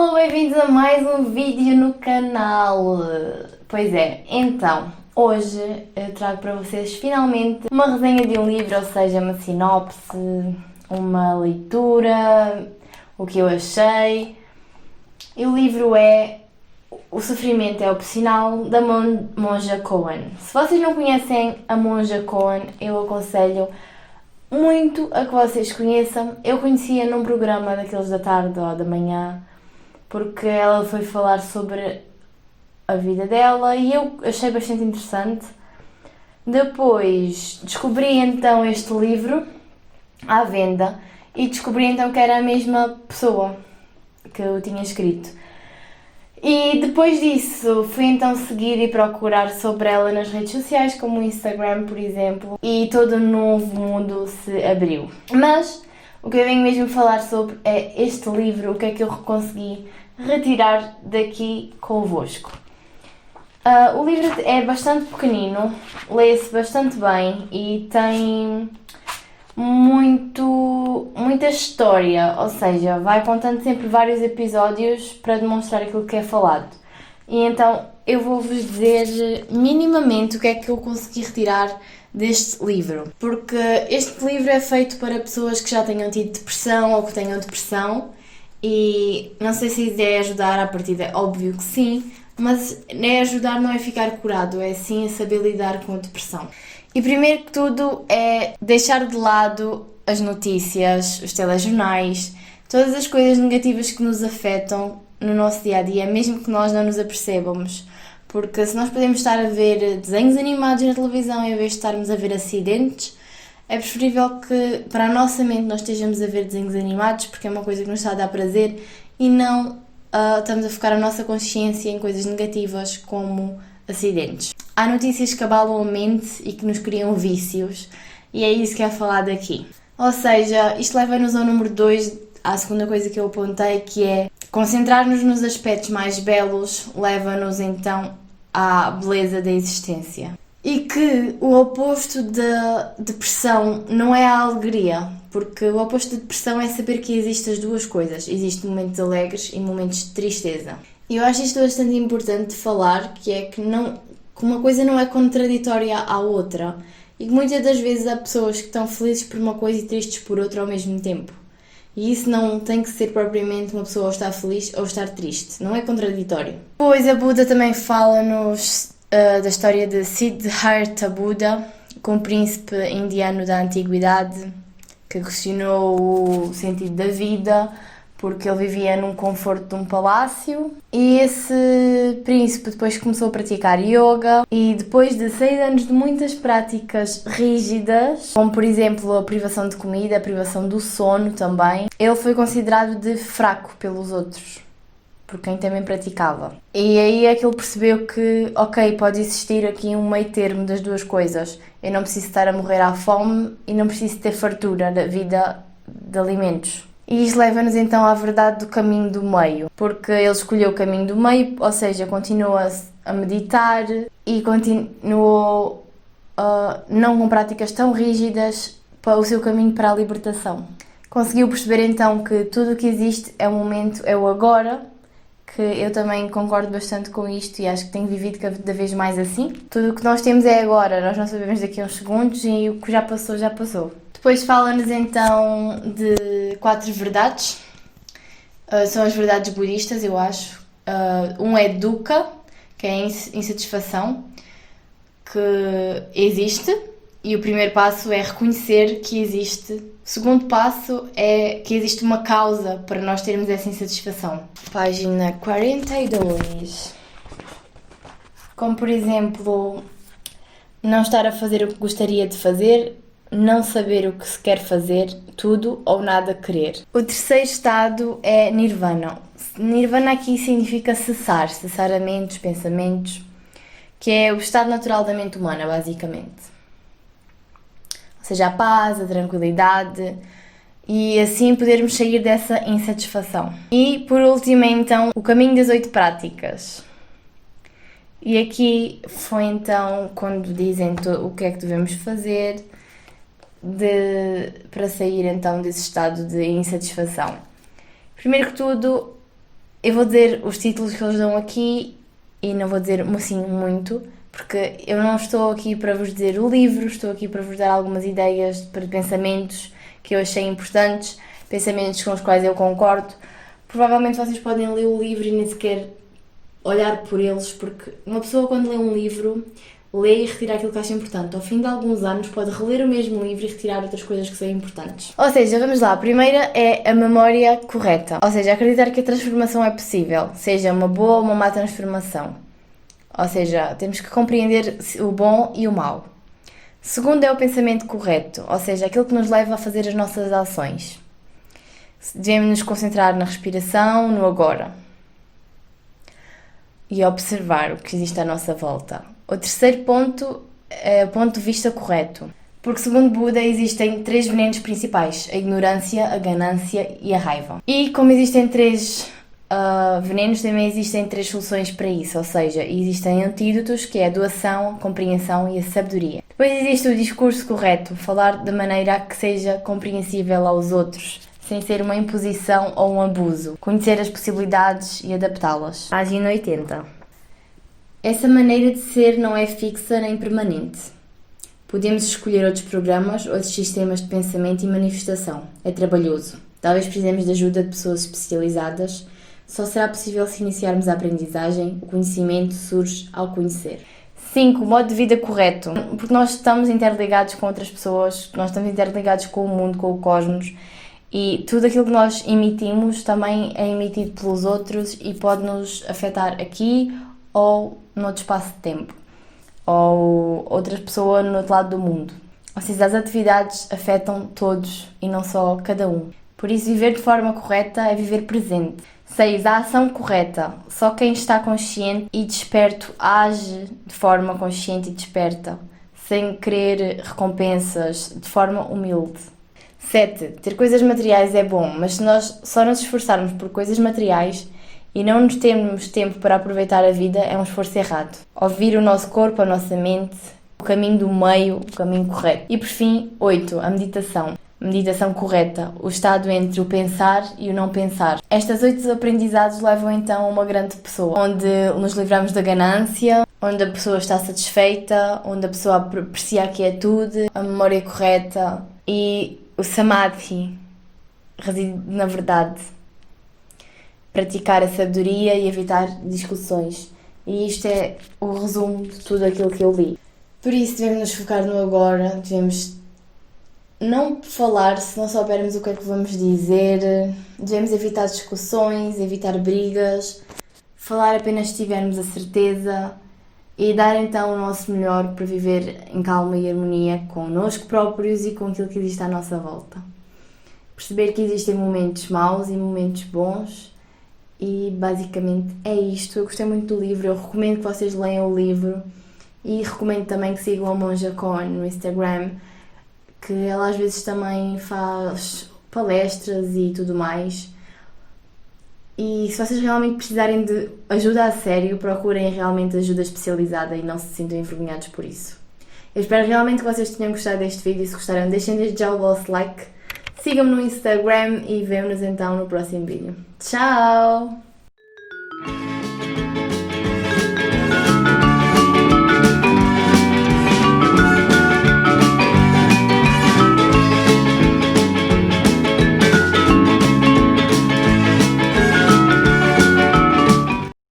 Olá, bem-vindos a mais um vídeo no canal. Pois é, então, hoje eu trago para vocês finalmente uma resenha de um livro, ou seja, uma sinopse, uma leitura, o que eu achei. E o livro é O Sofrimento é Opcional, da Monja Coen. Se vocês não conhecem a Monja Coen, eu aconselho muito a que vocês conheçam. Eu conhecia num programa daqueles da tarde ou da manhã, porque ela foi falar sobre a vida dela e eu achei bastante interessante. Depois descobri então este livro à venda e descobri então que era a mesma pessoa que eu tinha escrito. E depois disso fui então seguir e procurar sobre ela nas redes sociais, como o Instagram, por exemplo, e todo um novo mundo se abriu. Mas o que eu venho mesmo falar sobre é este livro, o que é que eu consegui retirar daqui convosco. O livro é bastante pequenino, lê-se bastante bem e tem muita história, ou seja, vai contando sempre vários episódios para demonstrar aquilo que é falado. E então eu vou-vos dizer minimamente o que é que eu consegui retirar deste livro, porque este livro é feito para pessoas que já tenham tido depressão ou que tenham depressão, e não sei se a ideia é ajudar, à partida é óbvio que sim, mas é ajudar, não é ficar curado, é sim saber lidar com a depressão. E primeiro que tudo é deixar de lado as notícias, os telejornais, todas as coisas negativas que nos afetam no nosso dia-a-dia, mesmo que nós não nos apercebamos. Porque se nós podemos estar a ver desenhos animados na televisão em vez de estarmos a ver acidentes, é preferível que para a nossa mente nós estejamos a ver desenhos animados, porque é uma coisa que nos está a dar prazer, e não estamos a focar a nossa consciência em coisas negativas como acidentes. Há notícias que abalam a mente e que nos criam vícios, e é isso que é falado aqui. Ou seja, isto leva-nos ao número 2, à segunda coisa que eu apontei, que é concentrar-nos nos aspectos mais belos, leva-nos então à beleza da existência. E que o oposto da depressão não é a alegria, porque o oposto da depressão é saber que existem as duas coisas. Existem momentos alegres e momentos de tristeza. E eu acho isto bastante importante de falar, que é que uma coisa não é contraditória à outra. E que muitas das vezes há pessoas que estão felizes por uma coisa e tristes por outra ao mesmo tempo. E isso não tem que ser propriamente uma pessoa ou estar feliz ou estar triste. Não é contraditório. Depois a Buda também fala-nos da história de Siddhartha Buda, com um príncipe indiano da antiguidade, que questionou o sentido da vida, porque ele vivia num conforto de um palácio. E esse príncipe depois começou a praticar yoga, e depois de 6 anos de muitas práticas rígidas, como por exemplo a privação de comida, a privação do sono também, ele foi considerado de fraco pelos outros, por quem também praticava. E aí é que ele percebeu que, ok, pode existir aqui um meio termo das duas coisas. Eu não preciso estar a morrer à fome e não preciso ter fartura da vida de alimentos. E isto leva-nos então à verdade do caminho do meio, porque ele escolheu o caminho do meio, ou seja, continuou a meditar e continuou não com práticas tão rígidas para o seu caminho para a libertação. Conseguiu perceber então que tudo o que existe é o momento, é o agora, que eu também concordo bastante com isto e acho que tenho vivido cada vez mais assim. Tudo o que nós temos é agora, nós não sabemos daqui a uns segundos e o que já passou, já passou. Depois fala-nos então de 4 verdades, são as verdades budistas, eu acho. Um é dukkha, que é a insatisfação, que existe, e o primeiro passo é reconhecer que existe. O segundo passo é que existe uma causa para nós termos essa insatisfação. Página 42. Como por exemplo, não estar a fazer o que gostaria de fazer, não saber o que se quer fazer, tudo ou nada querer. O terceiro estado é nirvana. Nirvana aqui significa cessar a mente, os pensamentos, que é o estado natural da mente humana, basicamente. Ou seja, a paz, a tranquilidade, e assim podermos sair dessa insatisfação. E por último então o caminho das 8 práticas. E aqui foi então quando dizem o que é que devemos fazer para sair então desse estado de insatisfação. Primeiro que tudo, Eu vou dizer os títulos que eles dão aqui e não vou dizer assim muito, porque eu não estou aqui para vos dizer o livro, estou aqui para vos dar algumas ideias para pensamentos que eu achei importantes, pensamentos com os quais eu concordo. Provavelmente vocês podem ler o livro e nem sequer olhar por eles, porque uma pessoa quando lê um livro, lê e retira aquilo que acha importante. Ao fim de alguns anos pode reler o mesmo livro e retirar outras coisas que são importantes. Ou seja, vamos lá, a primeira é a memória correta, ou seja, acreditar que a transformação é possível, seja uma boa ou uma má transformação. Ou seja, temos que compreender o bom e o mau. Segundo é o pensamento correto, ou seja, aquilo que nos leva a fazer as nossas ações. Devemos nos concentrar na respiração, no agora. E observar o que existe à nossa volta. O terceiro ponto é o ponto de vista correto. Porque, segundo Buda, existem 3 venenos principais: a ignorância, a ganância e a raiva. E como existem 3 venenos, também existem 3 soluções para isso, ou seja, existem antídotos, que é a doação, a compreensão e a sabedoria. Depois existe o discurso correto, falar de maneira a que seja compreensível aos outros, sem ser uma imposição ou um abuso. Conhecer as possibilidades e adaptá-las. Página 80. Essa maneira de ser não é fixa nem permanente. Podemos escolher outros programas, outros sistemas de pensamento e manifestação. É trabalhoso. Talvez precisemos de ajuda de pessoas especializadas. Só será possível se iniciarmos a aprendizagem. O conhecimento surge ao conhecer. 5. Modo de vida correto. Porque nós estamos interligados com outras pessoas, nós estamos interligados com o mundo, com o cosmos. E tudo aquilo que nós emitimos também é emitido pelos outros e pode nos afetar aqui ou noutro espaço de tempo. Ou outra pessoa no outro lado do mundo. Ou seja, as atividades afetam todos e não só cada um. Por isso, viver de forma correta é viver presente. 6. A ação correta. Só quem está consciente e desperto age de forma consciente e desperta, sem querer recompensas, de forma humilde. 7. Ter coisas materiais é bom, mas se nós só nos esforçarmos por coisas materiais e não nos temos tempo para aproveitar a vida, é um esforço errado. Ouvir o nosso corpo, a nossa mente, o caminho do meio, o caminho correto. E por fim, 8. A meditação. Meditação correta, o estado entre o pensar e o não pensar. Estas 8 aprendizados levam então a uma grande pessoa, onde nos livramos da ganância, onde a pessoa está satisfeita, onde a pessoa aprecia a quietude, a memória correta e o samadhi reside na verdade. Praticar a sabedoria e evitar discussões. E isto é o resumo de tudo aquilo que eu li. Por isso devemos nos focar no agora, devemos não falar se não soubermos o que é que vamos dizer, devemos evitar discussões, evitar brigas, falar apenas se tivermos a certeza e dar então o nosso melhor para viver em calma e harmonia connosco próprios e com aquilo que existe à nossa volta. Perceber que existem momentos maus e momentos bons e basicamente é isto. Eu gostei muito do livro, eu recomendo que vocês leiam o livro e recomendo também que sigam a Monja Cohen no Instagram, que ela às vezes também faz palestras e tudo mais. E se vocês realmente precisarem de ajuda a sério, procurem realmente ajuda especializada e não se sintam envergonhados por isso. Eu espero realmente que vocês tenham gostado deste vídeo e se gostaram, deixem desde já o vosso like, sigam-me no Instagram e vemo-nos então no próximo vídeo. Tchau!